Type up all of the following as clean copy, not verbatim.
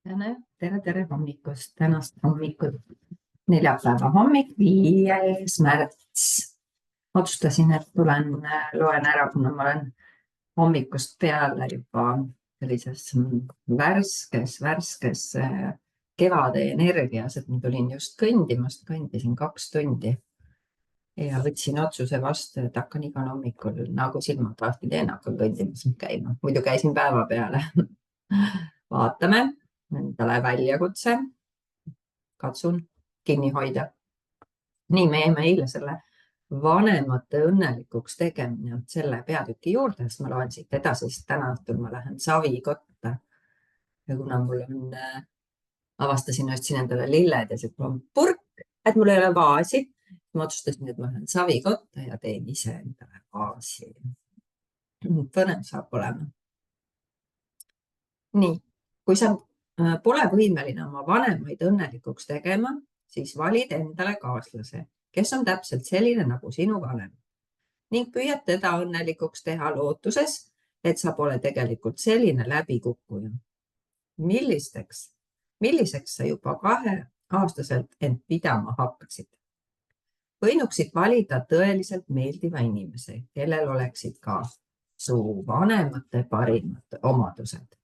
Tere hommikust, tänast hommikut, neljapäeva hommik, 5. märts. Otsustasin, et tulen loen ära, kuna ma olen hommikust peale juba sellises värskes kevade energias, et ma tulin just kõndimast, kõndisin 2 tundi ja võtsin otsuse vastu, et hakkan igal hommikul nagu silmad lahti teen, hakkan kõndimas käima. Muidu käisin päeva peale. Vaatame, endale väljakutse, katsun kinni hoida. Nii, me jäime eile selle vanemate õnnelikuks tegemine selle peatüki juurde, sest ma loen siit edasi, sest täna õhtul ma lähen Savikotta. Ja kuna mul on, avastasin, ostsin endale lilled ja siit on purk, et mul ei ole vaasi, ma otsustasin, et ma lähen Savikotta ja teen ise endale vaasi. Põnev saab olema. Nii, kui sa pole võimeline oma vanemaid õnnelikuks tegema, siis valid endale kaaslase, kes on täpselt selline nagu sinu vanem ning püüad teda õnnelikuks teha lootuses, et sa pole tegelikult selline läbikukkuja. Milliseks sa juba 2-aastaselt end pidama hakkasid? Võinuksid valida tõeliselt meeldiva inimese, kellel oleksid ka su vanemate parimad omadused.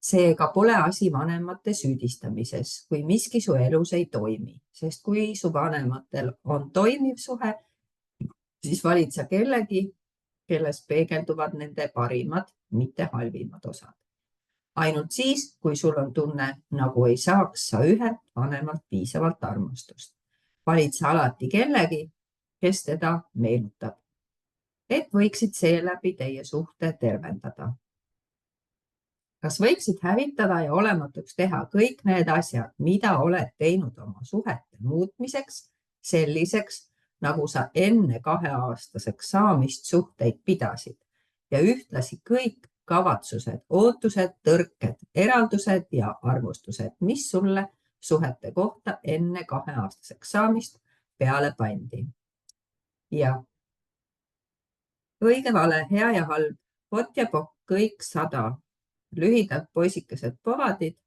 Seega pole asi vanemate süüdistamises, kui miski su elus ei toimi, sest kui su vanematel on toimiv suhe, siis valid sa kellegi, kelles peegelduvad nende parimad, mitte halvimad osad. Ainult siis, kui sul on tunne, nagu ei saaks sa ühelt vanemalt piisavalt armastust. Valid sa alati kellegi, kes teda meenutab, et võiksid seeläbi teie suhte tervendada. Kas võiksid hävitada ja olematuks teha kõik need asjad, mida oled teinud oma suhete muutmiseks selliseks, nagu sa enne 2-aastaseks saamist suhteid pidasid ja ühtlasi kõik kavatsused, ootused, tõrked, eraldused ja arvustused, mis sulle suhete kohta enne 2-aastaseks saamist peale pandi. Ja õige vale, hea ja halb, pot ja pokk, kõik 100. Lühidalt poisikesed povadid,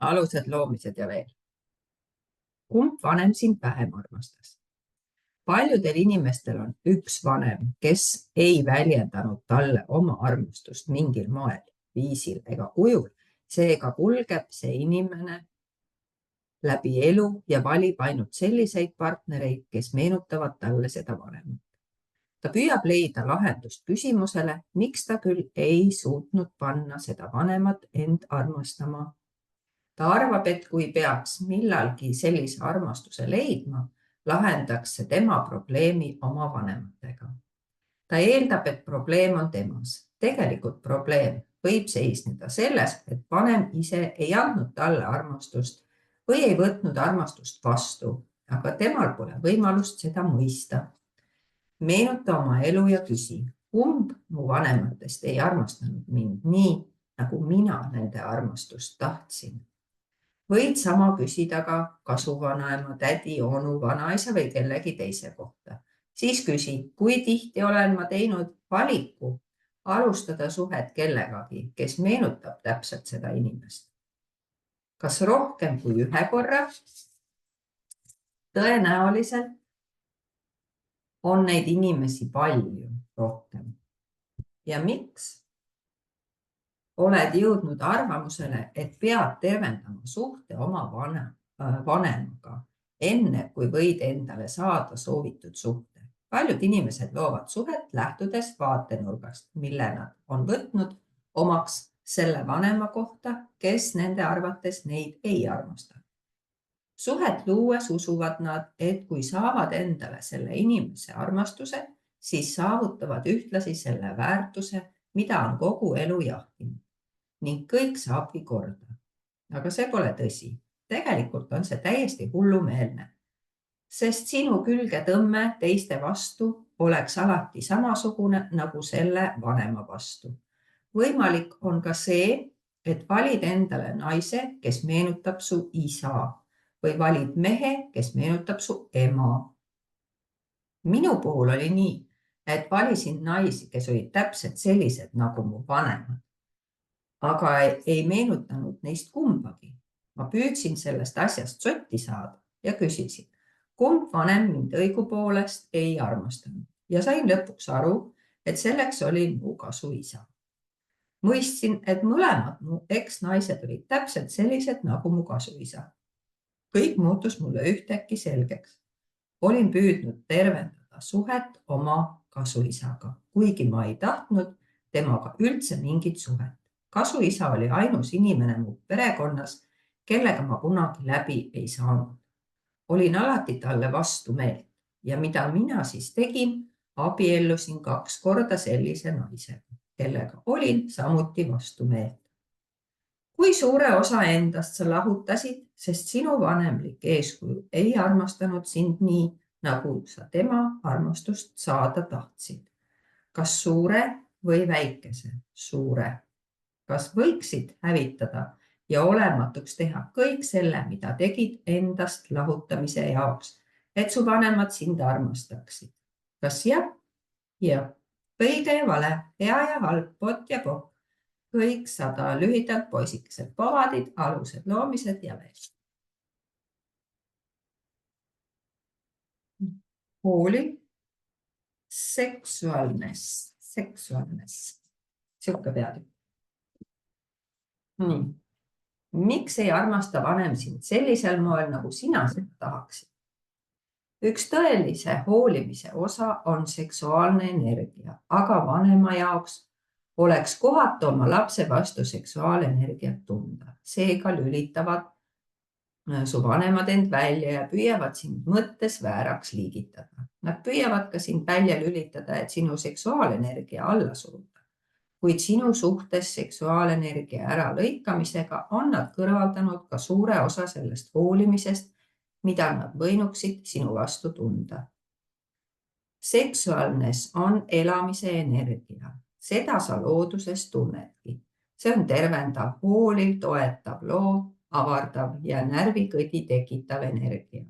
alused loomised ja veel. Kumb vanem sind vähem armastas? Paljudel inimestel on üks vanem, kes ei väljendanud talle oma armastust mingil moel, viisil ega kujul. Seega kulgeb see inimene läbi elu ja valib ainult selliseid partnereid, kes meenutavad talle seda vanemat. Ta püüab leida lahendust küsimusele, miks ta küll ei suutnud panna seda vanemat end armastama. Ta arvab, et kui peaks millalgi sellise armastuse leidma, lahendaks see tema probleemi oma vanematega. Ta eeldab, et probleem on temas. Tegelikult probleem võib seisneda selles, et vanem ise ei andnud talle armastust või ei võtnud armastust vastu, aga temal pole võimalust seda mõista. Meenuta oma elu ja küsi, kumb mu vanematest ei armastanud mind nii, nagu mina nende armastust tahtsin. Võid sama küsida ka su vanaema, tädi, onu, vanaisa või kellegi teise kohta. Siis küsi, kui tihti olen ma teinud valiku alustada suhet kellegagi, kes meenutab täpselt seda inimest. Kas rohkem kui ühe korra? Tõenäoliselt on neid inimesi palju rohkem. Ja miks? Oled jõudnud arvamusele, et pead tervendama suhte oma vanemaga, enne kui võid endale saada soovitud suhte. Paljud inimesed loovad suhet lähtudes vaatenurgast, mille nad on võtnud omaks selle vanema kohta, kes nende arvates neid ei armasta. Suhet luues usuvad nad, et kui saavad endale selle inimese armastuse, siis saavutavad ühtlasi selle väärtuse, mida on kogu elu jahtinud. Ning kõik saabki korda. Aga see pole tõsi. Tegelikult on see täiesti hullumeelne. Sest sinu külge tõmme teiste vastu oleks alati samasugune nagu selle vanema vastu. Võimalik on ka see, et valid endale naise, kes meenutab su isa. Või valid mehe, kes meenutab su ema. Minu puhul oli nii, et valisin naisi, kes olid täpselt sellised nagu mu vanemad. aga ei meenutanud neist kumbagi. Ma püüdsin sellest asjast sotti saada ja küsisin, kumb vanem mind õigupoolest ei armastanud ja sain lõpuks aru, et selleks oli mu kasuisa. Mõistsin, et mõlemad mu eksnaised olid täpselt sellised nagu mu kasuisa. Kõik muutus mulle ühtäkki selgeks. Olin püüdnud tervendada suhet oma kasuisaga, kuigi ma ei tahtnud temaga üldse mingit suhet. Kasuisa oli ainus inimene mu perekonnas, kellega ma kunagi läbi ei saanud. Olin alati talle vastu meelt ja mida mina siis tegin, abiellusin 2 korda sellise naisega, kellega olin samuti vastu meelt. Kui suure osa endast sa lahutasid, sest sinu vanemlik eeskuju ei armastanud sind nii, nagu sa tema armastust saada tahtsid? Kas suure või väikese? Suure. Kas võiksid hävitada ja olematuks teha kõik selle, mida tegid endast lahutamise jaoks, et su vanemad sind armastaksid? Kas jah? Jah. Õige ja vale, hea ja halb, pott ja pokk. Kõik 100 lühidalt poisikesed, povadid, alused, loomised ja veel. Hooliv, seksuaalnes. Siuke peatükk. Nii. Miks ei armasta vanem sind sellisel moel, nagu sina seda tahaksid? Üks tõelise hoolimise osa on seksuaalne energia, aga vanema jaoks oleks kohatu oma lapse vastu seksuaalenergiat tunda. Seega lülitavad su vanemad end välja ja püüavad sind mõttes vääraks liigitada. Nad püüavad ka sind välja lülitada, et sinu seksuaalenergia alla suruda. Kuid sinu suhtes seksuaalenergia äralõikamisega on nad kõrvaldanud ka suure osa sellest hoolimisest, mida nad võinuksid sinu vastu tunda. Seksuaalnes on elamise energia. Seda sa looduses tunnedki. See on tervendav, hooliv, toetav, loov, avardav ja närvikõdi tekitav energia,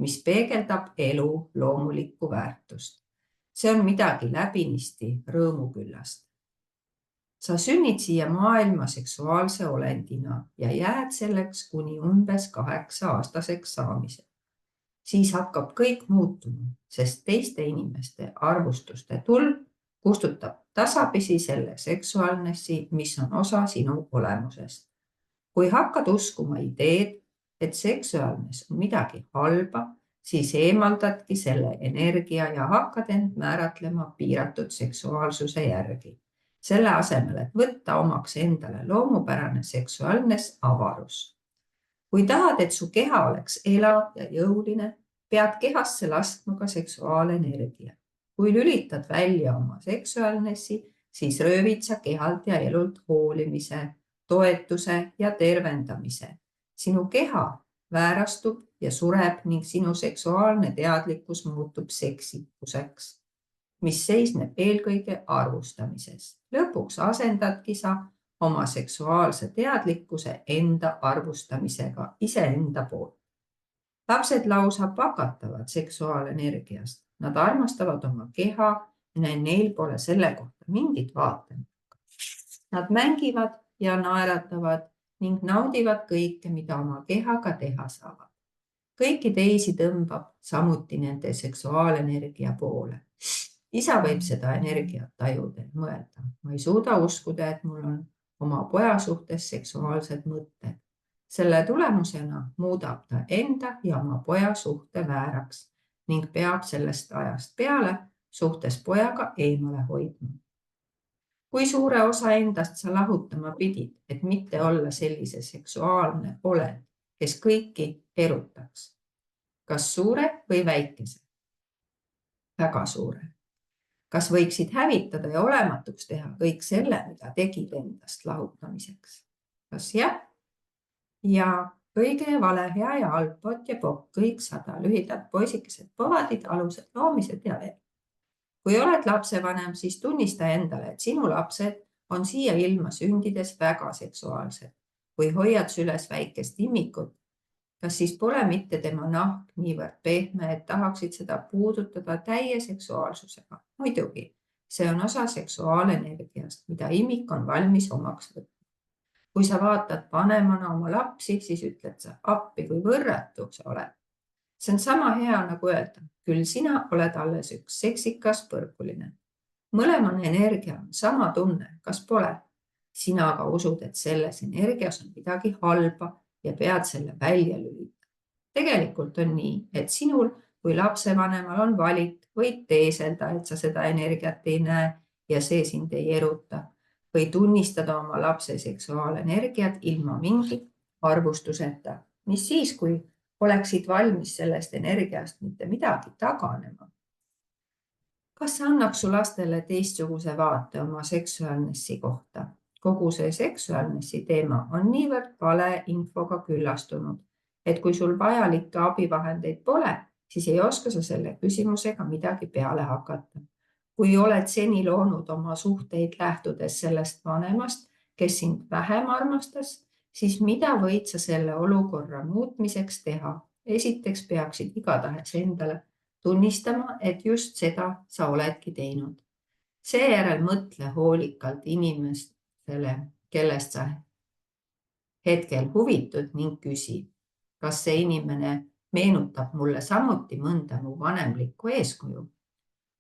mis peegeldab elu loomulikku väärtust. See on midagi läbinisti rõõmuküllast. Sa sünnid siia maailma seksuaalse olendina ja jääd selleks kuni umbes 8-aastaseks saamisel. Siis hakkab kõik muutuma, sest teiste inimeste arvustuste tulv kustutab tasapisi selle seksuaalnessi, mis on osa sinu olemusest. Kui hakkad uskuma ideed, et seksuaalnes on midagi halba, siis eemaldadki selle energia ja hakkad end määratlema piiratud seksuaalsuse järgi. Selle asemel, et võtta omaks endale loomupärane seksuaalnes avarus. Kui tahad, et su keha oleks elav ja jõuline, pead kehasse laskma ka seksuaalenergia. Kui lülitad välja oma seksuaalnessi, siis röövid sa kehalt ja elult hoolimise, toetuse ja tervendamise. Sinu keha väärastub ja sureb ning sinu seksuaalne teadlikkus muutub seksikuseks, mis seisneb eelkõige arvustamises. Lõpuks asendadki sa oma seksuaalse teadlikkuse enda arvustamisega iseenda poolt. Lapsed lausa pakatavad seksuaalenergiast. Nad armastavad oma keha ja neil pole selle kohta mingit vaatenurka. Nad mängivad ja naeratavad ning naudivad kõike, mida oma kehaga teha saavad. Kõiki teisi tõmbab samuti nende seksuaalenergia poole. Isa võib seda energiat tajuda ja mõelda. Ma ei suuda uskuda, et mul on oma poja suhtes seksuaalsed mõtted. Selle tulemusena muudab ta enda ja oma poja suhte vääraks ning peab sellest ajast peale suhtes pojaga eemale hoidma. Kui suure osa endast sa lahutama pidid, et mitte olla sellise seksuaalne olend, kes kõiki erutaks? Kas suure või väikese? Väga suure. Kas võiksid hävitada ja olematuks teha kõik selle, mida tegid endast lahutamiseks? Kas jah? Ja õige ja vale, hea ja halb, pott ja pokk, kõik 100 lühidalt poisikesed, povadid, alused, loomised ja veel. Kui oled lapsevanem, siis tunnista endale, et sinu lapsed on siia ilma sündides väga seksuaalsed. Kui hoiad süles väikest immikut, kas siis pole mitte tema nahk niivõrd pehme, et tahaksid seda puudutada täie seksuaalsusega? Muidugi, see on osa seksuaalenergiast, mida imik on valmis omaks võtma. Kui sa vaatad vanemana oma lapsi, siis ütled sa appi, kui võrratu sa oled. See on sama hea nagu öelda, küll sina oled alles üks seksikas põrguline. Mõlemane energia on sama tunne, kas pole? Sina aga usud, et selles energias on midagi halba ja pead selle välja lülitama. Tegelikult on nii, et sinul kui lapsevanemal on valik, võid teeselda, et sa seda energiat ei näe ja see sind ei eruta või tunnistada oma lapse seksuaalenergiat ilma mingi arvustuseta. Mis siis, kui oleksid valmis sellest energiast mitte midagi taganema? Kas see annaks su lastele teistsuguse vaate oma seksuaalnessi kohta? Kogu see seksuaalnessi teema on niivõrd valeinfoga küllastunud, et kui sul vajalikke abivahendeid pole, siis ei oska sa selle küsimusega midagi peale hakata. Kui oled seni loonud oma suhteid lähtudes sellest vanemast, kes sind vähem armastas, siis mida võid sa selle olukorra muutmiseks teha? Esiteks peaksid igatahes endale tunnistama, et just seda sa oledki teinud. Seejärel mõtle hoolikalt inimestele, kellest sa hetkel huvitud ning küsi, kas see inimene meenutab mulle samuti mõnda mu vanemlikku eeskuju.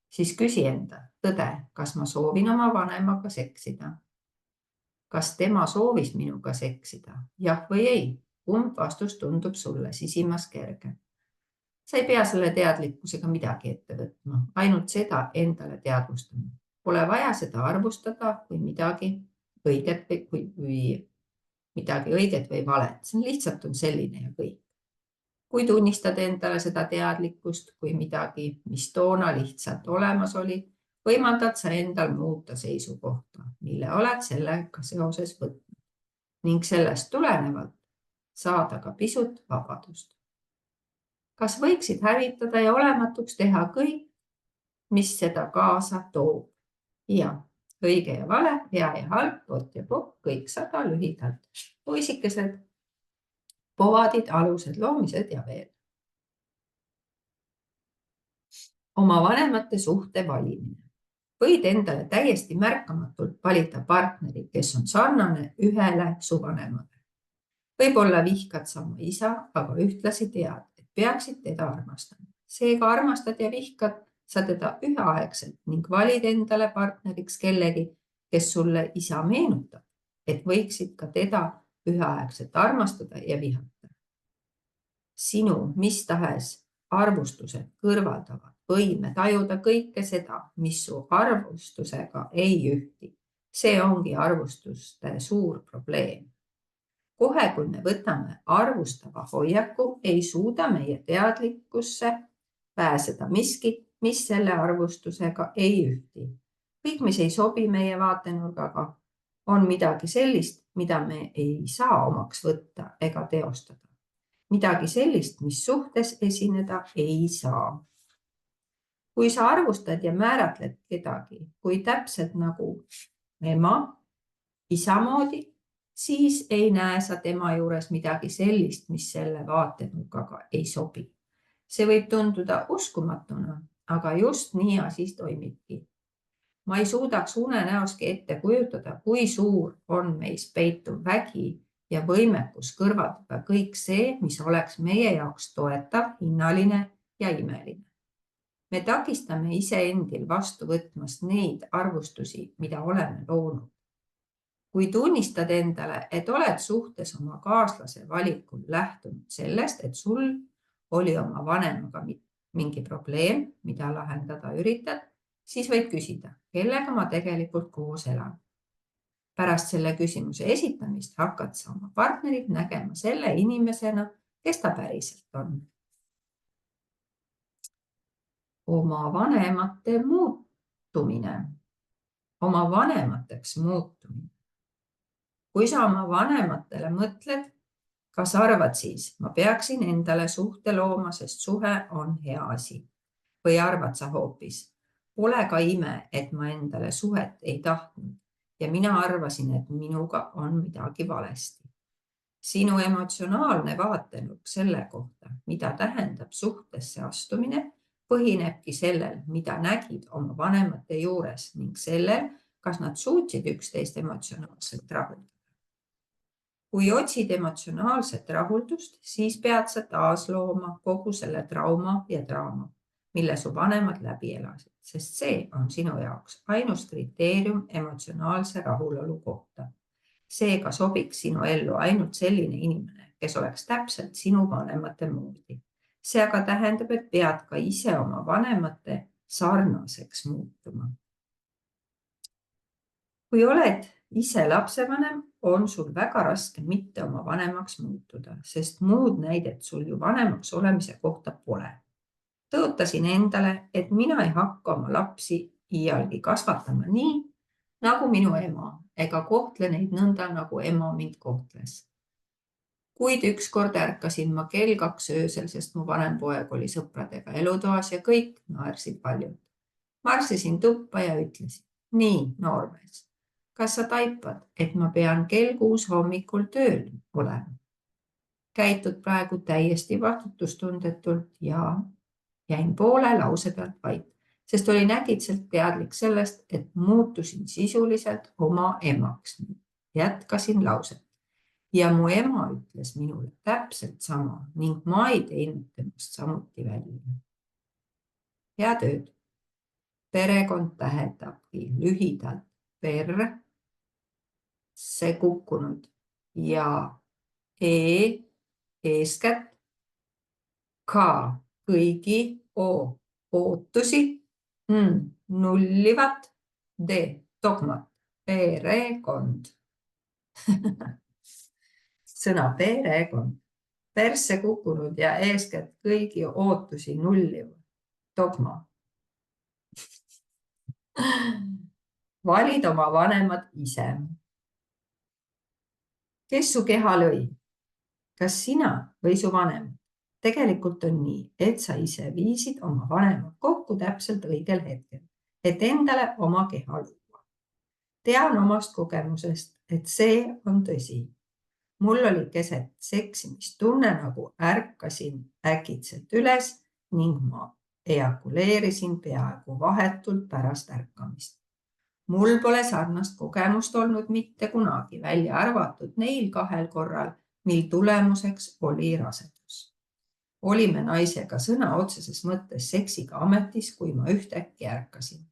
Siis küsi enda tõde, kas ma soovin oma vanemaga seksida? Kas tema soovis minuga seksida? Jah või ei? Kumb vastus tundub sulle sisimas kerge? Sa ei pea selle teadlikkusega midagi ette võtma, ainult seda endale teadvustama. Pole vaja seda arvustada kui midagi õiget või valet. See lihtsalt on selline ja kõik. Kui tunnistad endale seda teadlikkust kui midagi, mis toona lihtsalt olemas oli, võimaldad sa endal muuta seisukohta, mille oled sellega seoses võtnud ning sellest tulenevalt saada ka pisut vabadust. Kas võiksid hävitada ja olematuks teha kõik, mis seda kaasa toob? Ja, õige ja vale, hea ja halb, pott ja pokk, kõik 100 lühidalt. Poisikesed, povadid, alused, loomised ja veel. Oma vanemate suhte valimine. Võid endale täiesti märkamatult valida partneri, kes on sarnane ühele su vanemale. Võib-olla vihkad sa oma isa, aga ühtlasi tead, et peaksid teda armastama. Seega armastad ja vihkad sa teda üheaegselt ning valid endale partneriks kellegi, kes sulle isa meenutab, et võiksid ka teda üheaegselt armastada ja vihata. Sinu mis tahes arvustused kõrvaldavad võime tajuda kõike seda, mis su arvustusega ei ühti. See ongi arvustuste suur probleem. Kohe, kui me võtame arvustava hoiaku, ei suuda meie teadlikkusse pääseda miski, mis selle arvustusega ei ühti. Kõik, mis ei sobi meie vaatenurgaga, on midagi sellist, mida me ei saa omaks võtta ega teostada. Midagi sellist, mis suhtes esineda ei saa. Kui sa arvustad ja määratled kedagi, kui täpselt nagu ema, isa moodi, siis ei näe sa tema juures midagi sellist, mis selle vaatenurgaga ei sobi. See võib tunduda uskumatuna, aga just nii asi toimibki. Ma ei suudaks unenäoski ette kujutada, kui suur on meis peituv vägi ja võimekus kõrvaldada kõik see, mis oleks meie jaoks toetav, hinnaline ja imeline. Me takistame iseendil vastu võtmast neid arvustusi, mida oleme loonud. Kui tunnistad endale, et oled suhtes oma kaaslase valikul lähtunud sellest, et sul oli oma vanemaga mingi probleem, mida lahendada üritad, siis võid küsida, kellega ma tegelikult koos elan. Pärast selle küsimuse esitamist hakkad sa oma partnerit nägema selle inimesena, kes ta päriselt on. Oma vanemate muutumine. Oma vanemateks muutumine. Kui sa oma vanematele mõtled, kas arvad siis, ma peaksin endale suhte looma, sest suhe on hea asi? Või arvad sa hoopis, pole ka ime, et ma endale suhet ei tahtnud ja mina arvasin, et minuga on midagi valesti. Sinu emotsionaalne vaatenurk selle kohta, mida tähendab suhtesse astumine, põhinebki sellel, mida nägid oma vanemate juures ning sellel, kas nad suutsid üksteist emotsionaalselt rahuldada. Kui otsid emotsionaalset rahuldust, siis pead sa taas looma kogu selle trauma ja draama, mille su vanemad läbi elasid, sest see on sinu jaoks ainus kriteerium emotsionaalse rahulolu kohta. Seega sobiks sinu ellu ainult selline inimene, kes oleks täpselt sinu vanemate moodi. See aga tähendab, et pead ka ise oma vanemate sarnaseks muutuma. Kui oled ise lapsevanem, on sul väga raske mitte oma vanemaks muutuda, sest muud näidet sul ju vanemaks olemise kohta pole. Tõotasin endale, et mina ei hakka oma lapsi iialgi kasvatama nii, nagu minu ema, ega kohtle neid nõnda, nagu ema mind kohtles. Kuid ükskord ärkasin ma kell 2 öösel, sest mu vanem poeg oli sõpradega elutoas ja kõik naersid paljud. Marssisin tuppa ja ütlesin, nii, noormees, kas sa taipad, et ma pean kell 6 hommikul tööl olema? Käitud praegu täiesti vastutustundetult ja jäin poole lause pealt vait, sest olin äkitselt teadlik sellest, et muutusin sisuliselt oma emaks. Jätkasin lauset. Ja mu ema ütles minule täpselt sama ning ma ei teinud temast samuti välja. Head ööd. Perekond tähendabki lühidalt per, see kukkunud ja eeskätt, ka kõigi, ootusi, nullivat, dogmat, perekond. Sõna perekond, persse kukkunud ja eeskätt kõigi ootusi nulliv dogma. Valid oma vanemad ise. Kes su keha lõi? Kas sina või su vanem? Tegelikult on nii, et sa ise viisid oma vanemad kokku täpselt õigel hetkel, et endale oma keha luua. Tean omast kogemusest, et see on tõsi. Mul oli keset seksimist tunne, nagu ärkasin äkitselt üles ning ma ejakuleerisin peaaegu vahetult pärast ärkamist. Mul pole sarnast kogemust olnud mitte kunagi, välja arvatud neil 2 korral, mil tulemuseks oli rasedus. Olime naisega sõna otseses mõttes seksiga ametis, kui ma ühtäkki ärkasin.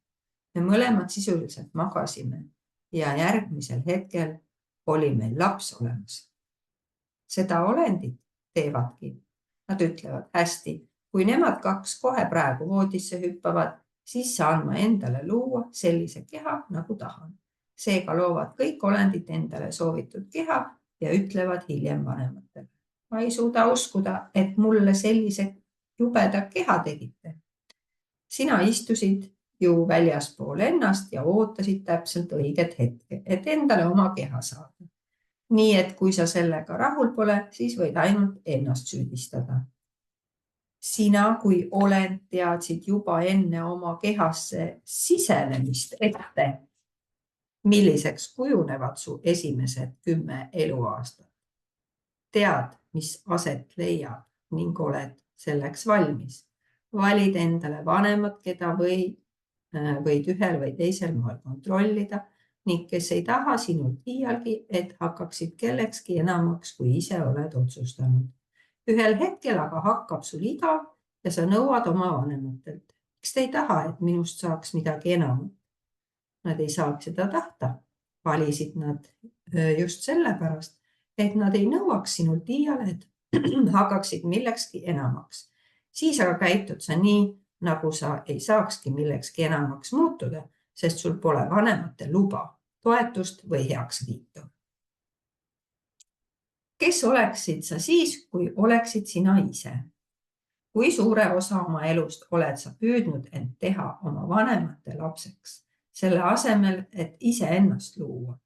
Me mõlemad sisuliselt magasime ja järgmisel hetkel oli meil laps olemas. Seda olendid teevadki. Nad ütlevad hästi, kui nemad 2 kohe praegu voodisse hüppavad, siis saan ma endale luua sellise keha, nagu tahan. Seega loovad kõik olendid endale soovitud keha ja ütlevad hiljem vanematele. Ma ei suuda uskuda, et mulle sellise jubeda keha tegite. Sina istusid ju väljaspool ennast ja ootasid täpselt õiget hetke, et endale oma keha saada. Nii et kui sa sellega rahul pole, siis võid ainult ennast süüdistada. Sina kui olend teadsid juba enne oma kehasse sisenemist ette, milliseks kujunevad su esimesed 10 eluaastat. Tead, mis aset leiab ning oled selleks valmis. Valid endale vanemad, keda võid ühel või teisel moel kontrollida ning kes ei taha sinult iialgi, et hakkaksid kellekski enamaks, kui ise oled otsustanud. Ühel hetkel aga hakkab sul igav ja sa nõuad oma vanematelt. Miks te ei taha, et minust saaks midagi enamat? Nad ei saaks seda tahta. Valisid nad just sellepärast, et nad ei nõuaks sinult iial, et hakkaksid millekski enamaks. Siis aga käitud sa nii, nagu sa ei saakski millekski enamaks muutuda, sest sul pole vanemate luba, toetust või heakskiitu. Kes oleksid sa siis, kui oleksid sina ise? Kui suure osa oma elust oled sa püüdnud end teha oma vanemate lapseks, selle asemel, et ise ennast luua?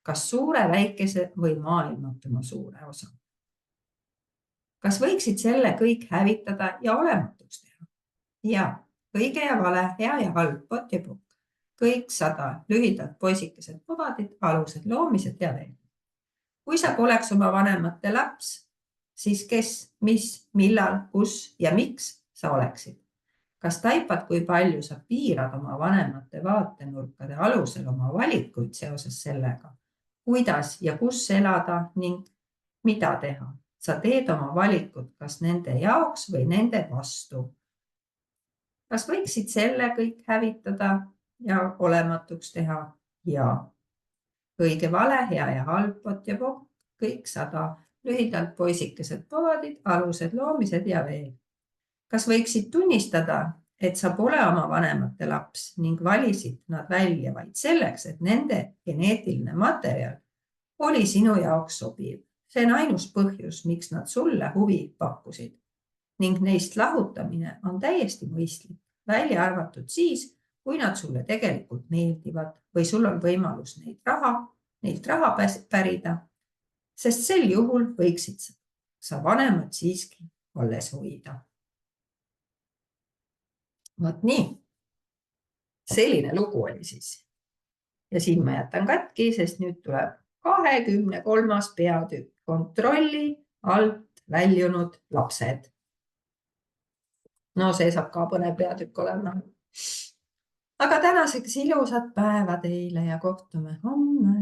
Kas suure, väikese või maailmatuma suure osa? Kas võiksid selle kõik hävitada ja olematuks teha? Ja, õige ja vale, hea ja halb, pot ja pukk. Kõik 100 lühidalt poisikesed pubadid, alused loomised ja veel. Kui sa poleks oma vanemate laps, siis kes, mis, millal, kus ja miks sa oleksid? Kas taipad, kui palju sa piirad oma vanemate vaatenurkade alusel oma valikuid seoses sellega, kuidas ja kus elada ning mida teha. Sa teed oma valikud kas nende jaoks või nende vastu. Kas võiksid selle kõik hävitada ja olematuks teha? Ja õige, vale, hea ja halb, pot ja pokk, kõik 100, lühidalt poisikesed, poodid, alused, loomised ja veel. Kas võiksid tunnistada, et sa pole oma vanemate laps ning valisid nad välja vaid selleks, et nende geneetiline materjal oli sinu jaoks sobiv? See on ainus põhjus, miks nad sulle huvi pakkusid ning neist lahutamine on täiesti mõistlik, välja arvatud siis, kui nad sulle tegelikult meeldivad või sul on võimalus neilt raha pärida, sest sel juhul võiksid sa vanemad siiski alles hoida. Vot nii, selline lugu oli siis. Ja siin ma jätan katki, sest nüüd tuleb 23. peatükk, kontrolli alt väljunud lapsed. No see saab ka põnev peatükk olema. Aga tänaseks ilusat päeva teile ja kohtume homme.